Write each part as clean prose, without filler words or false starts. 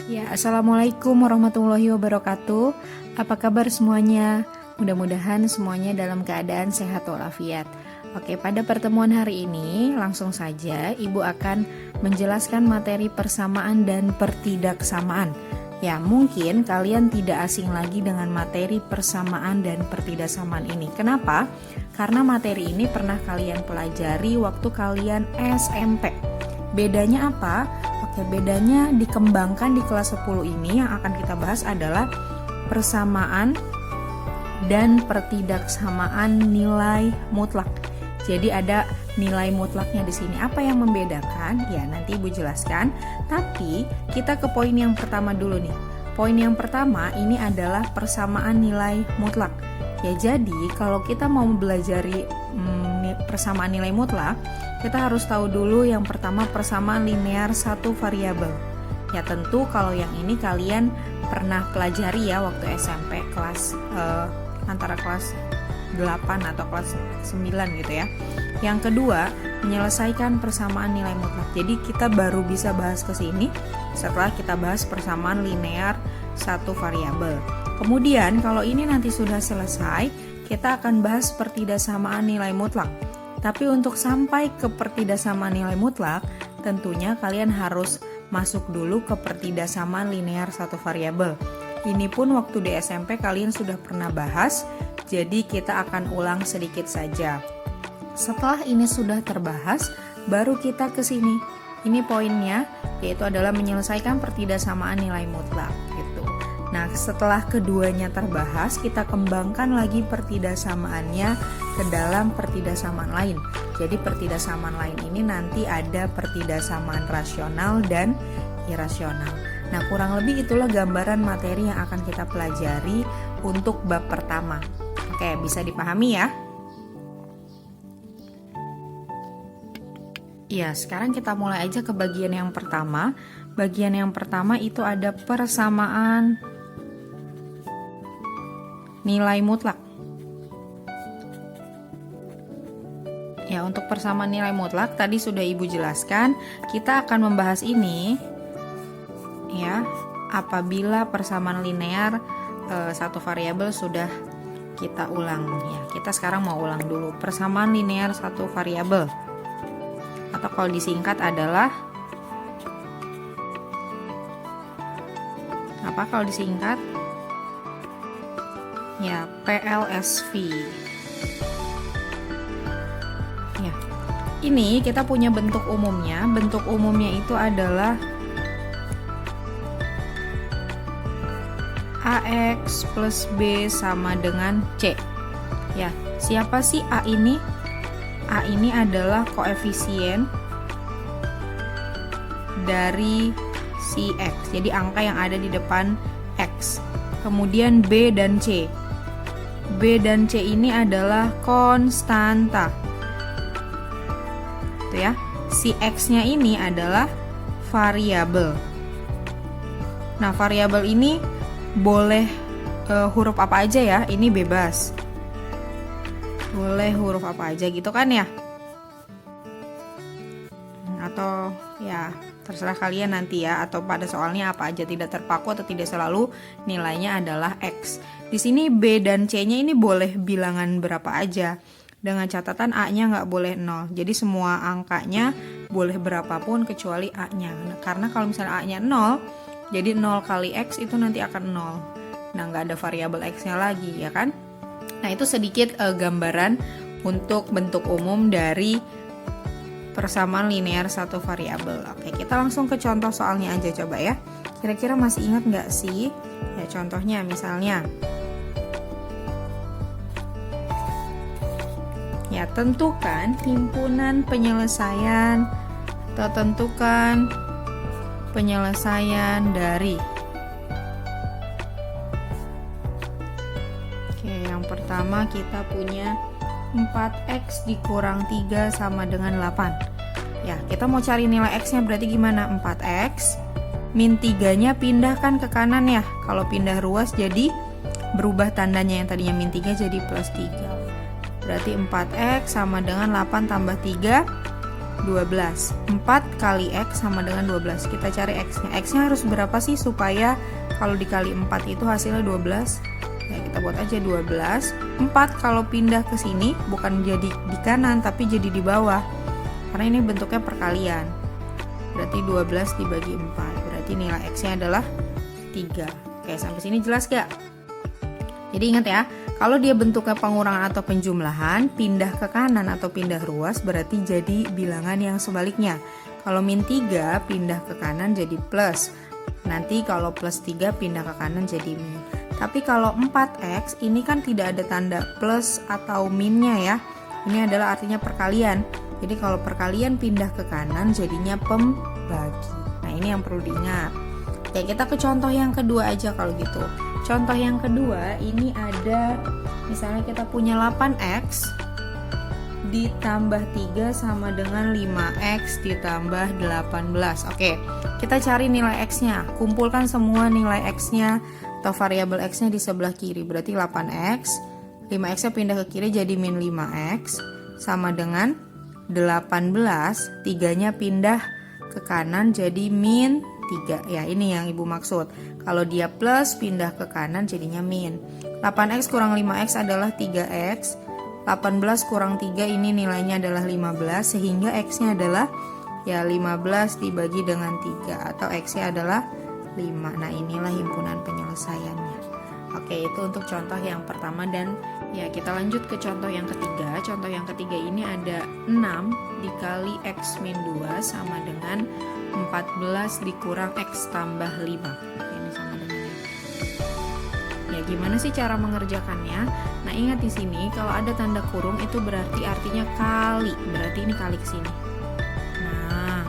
Ya, Assalamualaikum warahmatullahi wabarakatuh. Apa kabar semuanya? Mudah-mudahan semuanya dalam keadaan sehat walafiat. Oke, pada pertemuan hari ini langsung saja Ibu akan menjelaskan materi persamaan dan pertidaksamaan. Ya, mungkin kalian tidak asing lagi dengan materi persamaan dan pertidaksamaan ini. Kenapa? Karena materi ini pernah kalian pelajari waktu kalian SMP. Bedanya apa? Oke, bedanya dikembangkan di kelas 10 ini. Yang akan kita bahas adalah persamaan dan pertidaksamaan nilai mutlak. Jadi ada nilai mutlaknya di sini. Apa yang membedakan? Ya, nanti Ibu jelaskan. Tapi kita ke poin yang pertama dulu nih. Poin yang pertama ini adalah persamaan nilai mutlak. Ya, jadi kalau kita mau mempelajari persamaan nilai mutlak, kita harus tahu dulu yang pertama persamaan linear satu variabel. Ya, tentu kalau yang ini kalian pernah pelajari ya waktu SMP kelas antara kelas 8 atau kelas 9 gitu ya. Yang kedua, menyelesaikan persamaan nilai mutlak. Jadi kita baru bisa bahas ke sini setelah kita bahas persamaan linear satu variabel. Kemudian kalau ini nanti sudah selesai, kita akan bahas pertidaksamaan nilai mutlak. Tapi untuk sampai ke pertidaksamaan nilai mutlak, tentunya kalian harus masuk dulu ke pertidaksamaan linear satu variabel. Ini pun waktu di SMP kalian sudah pernah bahas, jadi kita akan ulang sedikit saja. Setelah ini sudah terbahas, baru kita ke sini. Ini poinnya, yaitu adalah menyelesaikan pertidaksamaan nilai mutlak gitu. Nah, setelah keduanya terbahas, kita kembangkan lagi pertidaksamaannya ke dalam pertidaksamaan lain. Jadi pertidaksamaan lain ini nanti ada pertidaksamaan rasional dan irasional. Nah, kurang lebih itulah gambaran materi yang akan kita pelajari untuk bab pertama. Oke, bisa dipahami ya? Ya, sekarang kita mulai aja ke bagian yang pertama. Bagian yang pertama itu ada persamaan nilai mutlak. Ya, untuk persamaan nilai mutlak tadi sudah Ibu jelaskan, kita akan membahas ini ya apabila persamaan linear satu variabel sudah kita ulang ya. Kita sekarang mau ulang dulu persamaan linear satu variabel, atau kalau disingkat adalah apa kalau disingkat? Ya, PLSV. Ya. Ini kita punya bentuk umumnya. Bentuk umumnya itu adalah AX plus B sama dengan C. Ya, siapa sih A ini? A ini adalah koefisien dari si X. Jadi angka yang ada di depan X. Kemudian B dan C. B dan C ini adalah konstanta. Itu ya. Si X-nya ini adalah variabel. Nah, variabel ini boleh huruf apa aja ya, ini bebas. Boleh huruf apa aja gitu kan ya? Atau ya terserah kalian nanti ya, atau pada soalnya apa aja, tidak terpaku atau tidak selalu nilainya adalah X. Di sini B dan C-nya ini boleh bilangan berapa aja. Dengan catatan A-nya nggak boleh 0. Jadi semua angkanya boleh berapapun kecuali A-nya. Nah, karena kalau misalnya A-nya 0, jadi 0 kali X itu nanti akan 0. Nah, nggak ada variabel X-nya lagi, ya kan? Nah, itu sedikit gambaran untuk bentuk umum dari persamaan linear satu variabel. Oke, kita langsung ke contoh soalnya aja coba ya. Kira-kira masih ingat nggak sih? Ya, contohnya misalnya. Ya, tentukan himpunan penyelesaian atau tentukan penyelesaian dari. Oke, yang pertama kita punya 4X dikurang 3 sama dengan 8. Ya, kita mau cari nilai X-nya berarti gimana? 4X min 3-nya pindahkan ke kanan ya. Kalau pindah ruas jadi berubah tandanya, yang tadinya min 3 jadi plus 3. Berarti 4X sama dengan 8 tambah 3 12. 4 kali X sama dengan 12. Kita cari X-nya. X-nya harus berapa sih supaya kalau dikali 4 itu hasilnya 12? Ya, kita buat aja 12. 4 kalau pindah ke sini bukan jadi di kanan tapi jadi di bawah. Karena ini bentuknya perkalian. Berarti 12 dibagi 4. Berarti nilai X-nya adalah 3. Oke, sampai sini jelas gak? Jadi ingat ya, kalau dia bentuknya pengurangan atau penjumlahan, pindah ke kanan atau pindah ruas berarti jadi bilangan yang sebaliknya. Kalau min 3 pindah ke kanan jadi plus. Nanti kalau plus 3 pindah ke kanan jadi min. Tapi kalau 4X ini kan tidak ada tanda plus atau minnya ya. Ini adalah artinya perkalian. Jadi kalau perkalian pindah ke kanan jadinya pembagi. Nah ini yang perlu diingat. Oke, kita ke contoh yang kedua aja kalau gitu. Contoh yang kedua ini ada misalnya kita punya 8X ditambah 3 sama dengan 5X ditambah 18. Oke, kita cari nilai X-nya. Kumpulkan semua nilai X-nya atau variabel X-nya di sebelah kiri. Berarti 8X, 5X-nya pindah ke kiri jadi min 5X sama dengan 18, 3-nya pindah ke kanan jadi min 3. Ya, ini yang Ibu maksud. Kalau dia plus pindah ke kanan jadinya min. 8X kurang 5X adalah 3X. 18 kurang 3 ini nilainya adalah 15 sehingga X-nya adalah ya 15 dibagi dengan 3 atau X-nya adalah 5. Nah, inilah himpunan penyelesaiannya. Oke, itu untuk contoh yang pertama dan ya kita lanjut ke contoh yang ketiga. Contoh yang ketiga ini ada 6 dikali X min 2 sama dengan 14 dikurang X tambah 5. Ini sama dengan ini. Ya, gimana sih cara mengerjakannya? Nah, ingat di sini kalau ada tanda kurung itu berarti artinya kali. Berarti ini kali ke sini. Nah,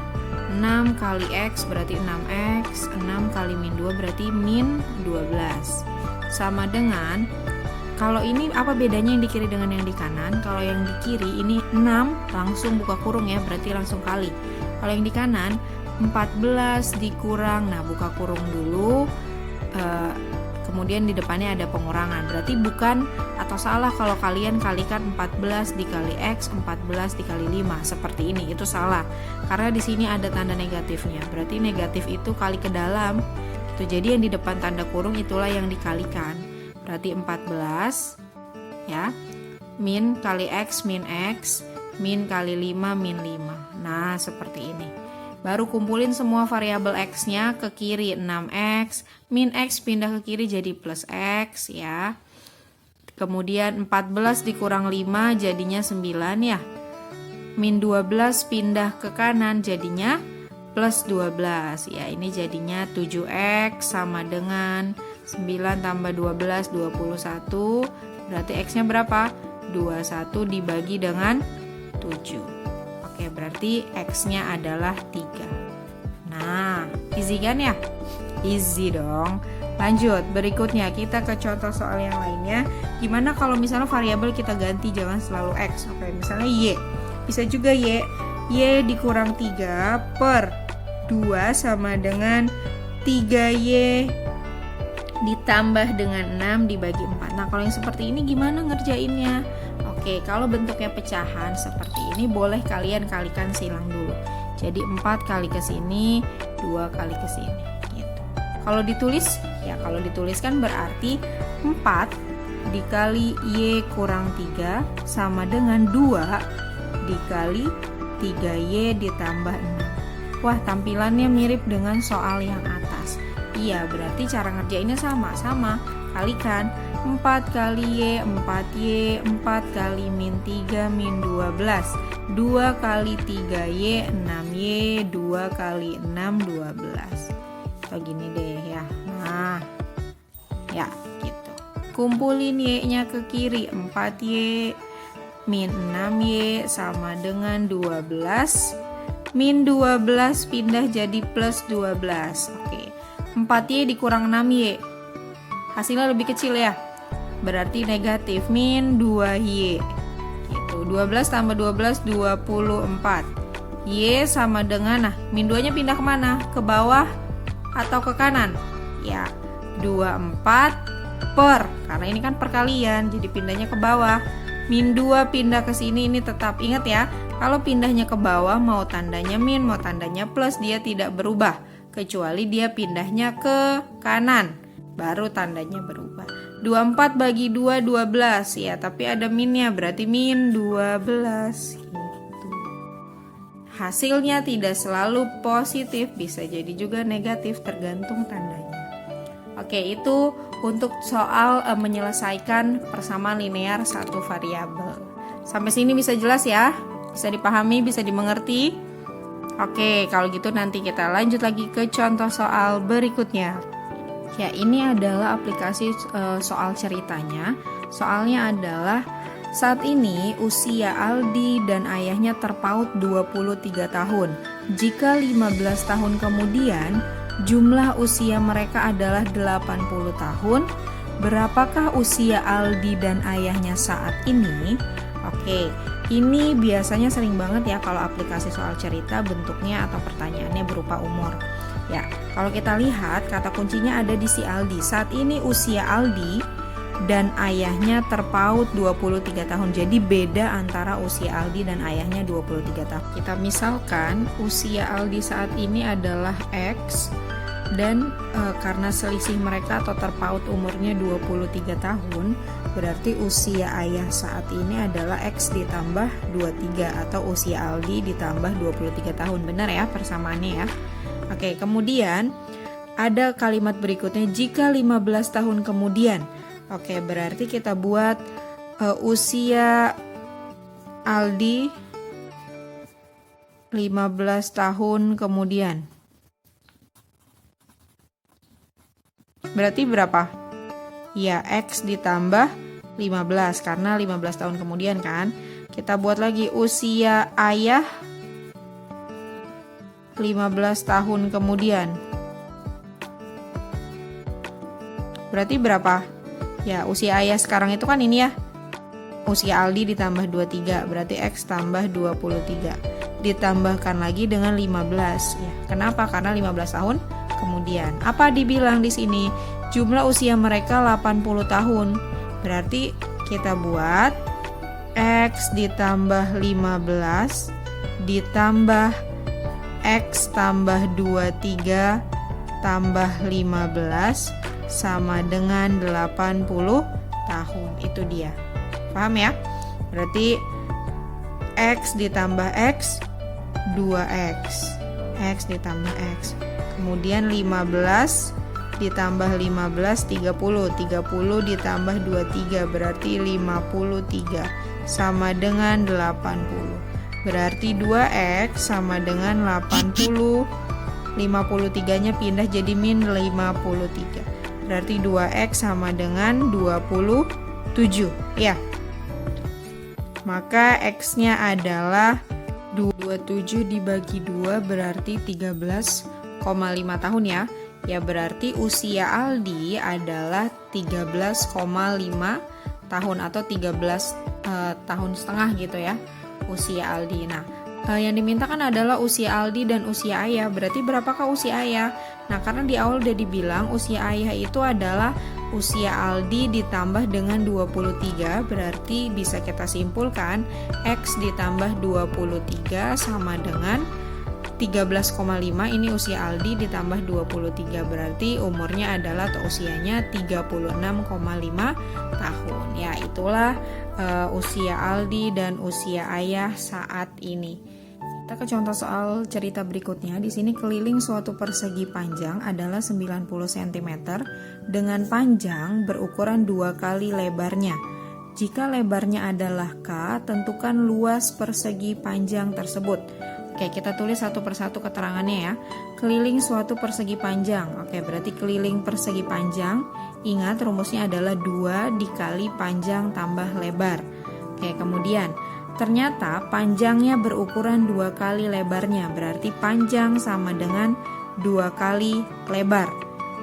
6 kali X berarti 6X, 6 kali min 2 berarti min 12. Sama dengan, kalau ini apa bedanya yang di kiri dengan yang di kanan? Kalau yang di kiri ini 6 langsung buka kurung ya, berarti langsung kali. Kalau yang di kanan 14 dikurang, nah buka kurung dulu, kemudian di depannya ada pengurangan. Berarti bukan atau salah kalau kalian kalikan 14 dikali X, 14 dikali 5 seperti ini, itu salah. Karena di sini ada tanda negatifnya. Berarti negatif itu kali ke dalam. Itu jadi yang di depan tanda kurung itulah yang dikalikan. Berarti 14 ya. Min kali X min X, min kali 5 min 5. Nah, seperti ini. Baru kumpulin semua variabel X-nya ke kiri 6X, min X pindah ke kiri jadi plus X ya. Kemudian 14 dikurang 5 jadinya 9 ya. Min 12 pindah ke kanan jadinya plus 12 ya. Ini jadinya 7X sama dengan 9 tambah 12 21. Berarti X-nya berapa? 21 dibagi dengan 7. Oke, berarti X-nya adalah 3. Nah, easy kan ya? Easy dong. Lanjut, berikutnya kita ke contoh soal yang lainnya. Gimana kalau misalnya variabel kita ganti jangan selalu X. Oke, misalnya Y. Bisa juga Y. Y dikurang 3 per 2 sama dengan 3Y ditambah dengan 6 dibagi 4. Nah, kalau yang seperti ini gimana ngerjainnya? Oke, kalau bentuknya pecahan seperti ini boleh kalian kalikan silang dulu. Jadi 4 kali ke sini, 2 kali ke sini gitu. Kalau ditulis, ya kalau dituliskan berarti 4 dikali Y kurang 3 sama dengan 2 dikali 3Y ditambah 6. Wah, tampilannya mirip dengan soal yang atas. Iya, berarti cara ngerjainnya sama. Kalikan 4 kali Y, 4Y, 4 kali min 3, min 12 2 kali 3Y, 6Y, 2 kali 6, 12. Atau gini deh ya. Nah, ya gitu. Kumpulin Y-nya ke kiri 4Y, min 6Y sama dengan 12. Min 12 pindah jadi plus 12. Oke, 4Y dikurang 6Y. Hasilnya lebih kecil ya. Berarti negatif, min 2Y gitu. 12 tambah 12 24. Y sama dengan, nah min 2 nya pindah kemana? Ke bawah atau ke kanan? Ya, 24 per, karena ini kan perkalian jadi pindahnya ke bawah. min 2 pindah ke sini, ini tetap ingat ya. Kalau pindahnya ke bawah mau tandanya min, mau tandanya plus, dia tidak berubah. Kecuali dia pindahnya ke kanan, baru tandanya berubah. 24 bagi 2, 12 ya, tapi ada minnya, berarti min 12 gitu. Hasilnya tidak selalu positif, bisa jadi juga negatif, tergantung tandanya. Oke, itu untuk soal menyelesaikan persamaan linear satu variabel. Sampai sini bisa jelas ya? Bisa dipahami, bisa dimengerti? Oke, kalau gitu nanti kita lanjut lagi ke contoh soal berikutnya. Ya, ini adalah aplikasi soal ceritanya. Soalnya adalah saat ini usia Aldi dan ayahnya terpaut 23 tahun. Jika 15 tahun kemudian jumlah usia mereka adalah 80 tahun, berapakah usia Aldi dan ayahnya saat ini? Oke, ini biasanya sering banget ya kalau aplikasi soal cerita bentuknya atau pertanyaannya berupa umur. Ya, kalau kita lihat kata kuncinya ada di si Aldi. Saat ini usia Aldi dan ayahnya terpaut 23 tahun. Jadi beda antara usia Aldi dan ayahnya 23 tahun. Kita misalkan usia Aldi saat ini adalah X dan karena selisih mereka atau terpaut umurnya 23 tahun, berarti usia ayah saat ini adalah X ditambah 23 atau usia Aldi ditambah 23 tahun. Benar ya persamaannya ya. Oke, kemudian ada kalimat berikutnya, jika 15 tahun kemudian. Oke, berarti kita buat usia Aldi 15 tahun kemudian. Berarti berapa? Ya, X ditambah 15 karena 15 tahun kemudian kan. Kita buat lagi usia ayah 15 tahun kemudian. Berarti berapa? Ya, usia ayah sekarang itu kan ini ya. Usia Aldi ditambah 23, berarti X tambah 23. Ditambahkan lagi dengan 15 ya. Kenapa? Karena 15 tahun kemudian. Apa dibilang di sini? Jumlah usia mereka 80 tahun. Berarti kita buat X ditambah 15 ditambah X tambah 23 tambah 15 sama dengan 80 tahun. Itu dia. Paham ya? Berarti X ditambah X 2X. X ditambah X. Kemudian 15 ditambah 15 30. 30 ditambah 23 berarti 53 sama dengan 80. Berarti 2X sama dengan 80. 53-nya pindah jadi min 53. Berarti 2X sama dengan 27 ya. Maka X-nya adalah 27 dibagi 2 berarti 13,5 tahun ya. Ya berarti usia Aldi adalah 13,5 tahun atau 13 tahun setengah gitu ya usia Aldi. Nah, yang dimintakan adalah usia Aldi dan usia ayah. Berarti berapakah usia ayah? Nah, karena di awal udah dibilang usia ayah itu adalah usia Aldi ditambah dengan 23, berarti bisa kita simpulkan X ditambah 23 sama dengan 13,5. Ini usia Aldi ditambah 23, berarti umurnya adalah atau usianya 36,5 tahun. Ya, itulah usia Aldi dan usia ayah saat ini. Kita ke contoh soal cerita berikutnya. Di sini keliling suatu persegi panjang adalah 90 cm dengan panjang berukuran 2 kali lebarnya. Jika lebarnya adalah K, tentukan luas persegi panjang tersebut. Oke, kita tulis satu persatu keterangannya ya. Keliling suatu persegi panjang. Oke, berarti keliling persegi panjang. Ingat rumusnya adalah 2 dikali panjang tambah lebar. Oke, kemudian ternyata panjangnya berukuran 2 kali lebarnya, berarti panjang sama dengan 2 kali lebar.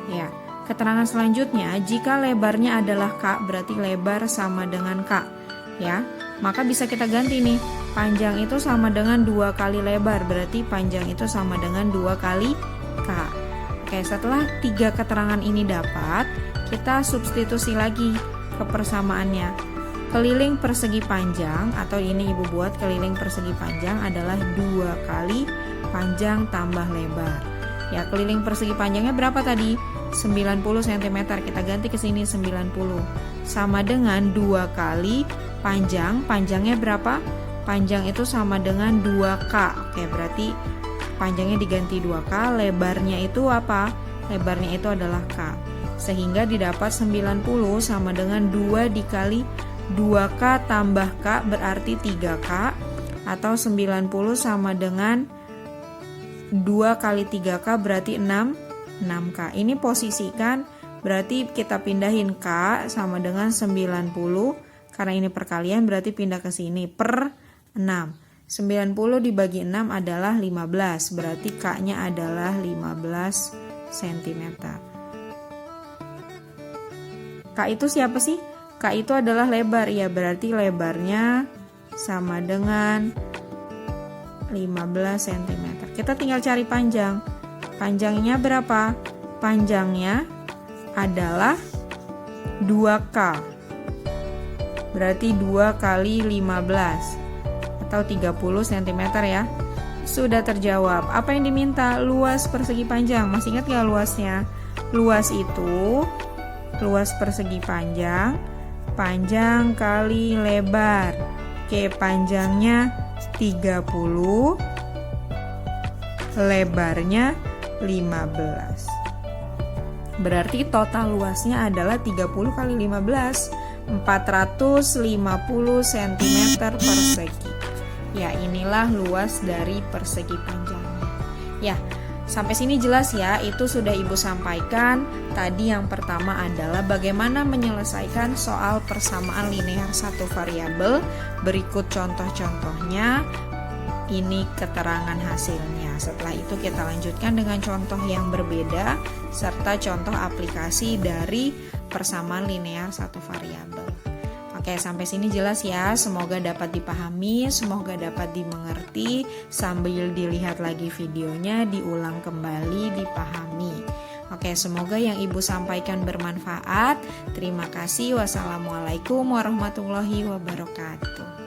Ya, keterangan selanjutnya, jika lebarnya adalah K, berarti lebar sama dengan K. Ya, maka bisa kita ganti nih, panjang itu sama dengan 2 kali lebar, berarti panjang itu sama dengan 2 kali K. Oke, setelah 3 keterangan ini dapat, kita substitusi lagi ke persamaannya. Keliling persegi panjang atau ini Ibu buat keliling persegi panjang adalah 2 kali panjang tambah lebar. Ya, keliling persegi panjangnya berapa tadi? 90 cm. Kita ganti ke sini 90. Sama dengan 2 kali panjang. Panjangnya berapa? Panjang itu sama dengan 2K. Oke, berarti panjangnya diganti 2K, lebarnya itu apa? Lebarnya itu adalah K. Sehingga didapat 90 sama dengan 2 dikali 2K tambah K berarti 3K, atau 90 sama dengan 2 kali 3K berarti 6K. Ini posisikan, berarti kita pindahin K sama dengan 90, karena ini perkalian berarti pindah ke sini per 6. 90 dibagi 6 adalah 15, berarti K-nya adalah 15 cm. K itu siapa sih? K itu adalah lebar, ya berarti lebarnya sama dengan 15 cm. Kita tinggal cari panjang. Panjangnya berapa? Panjangnya adalah 2K. Berarti 2 kali 15 atau 30 cm ya. Sudah terjawab. Apa yang diminta? Luas persegi panjang. Masih ingat gak luasnya? Luas itu luas persegi panjang, panjang kali lebar. Oke, panjangnya 30, lebarnya 15. Berarti total luasnya adalah 30 kali 15, 450 cm persegi. Ya, inilah luas dari persegi panjangnya. Ya, sampai sini jelas ya, itu sudah Ibu sampaikan. Tadi yang pertama adalah bagaimana menyelesaikan soal persamaan linear satu variabel. Berikut contoh-contohnya, ini keterangan hasilnya. Setelah itu kita lanjutkan dengan contoh yang berbeda, serta contoh aplikasi dari persamaan linear satu variabel. Oke, sampai sini jelas ya. Semoga dapat dipahami, semoga dapat dimengerti. Sambil dilihat lagi videonya, diulang kembali, dipahami. Oke, semoga yang Ibu sampaikan bermanfaat. Terima kasih. Wassalamualaikum warahmatullahi wabarakatuh.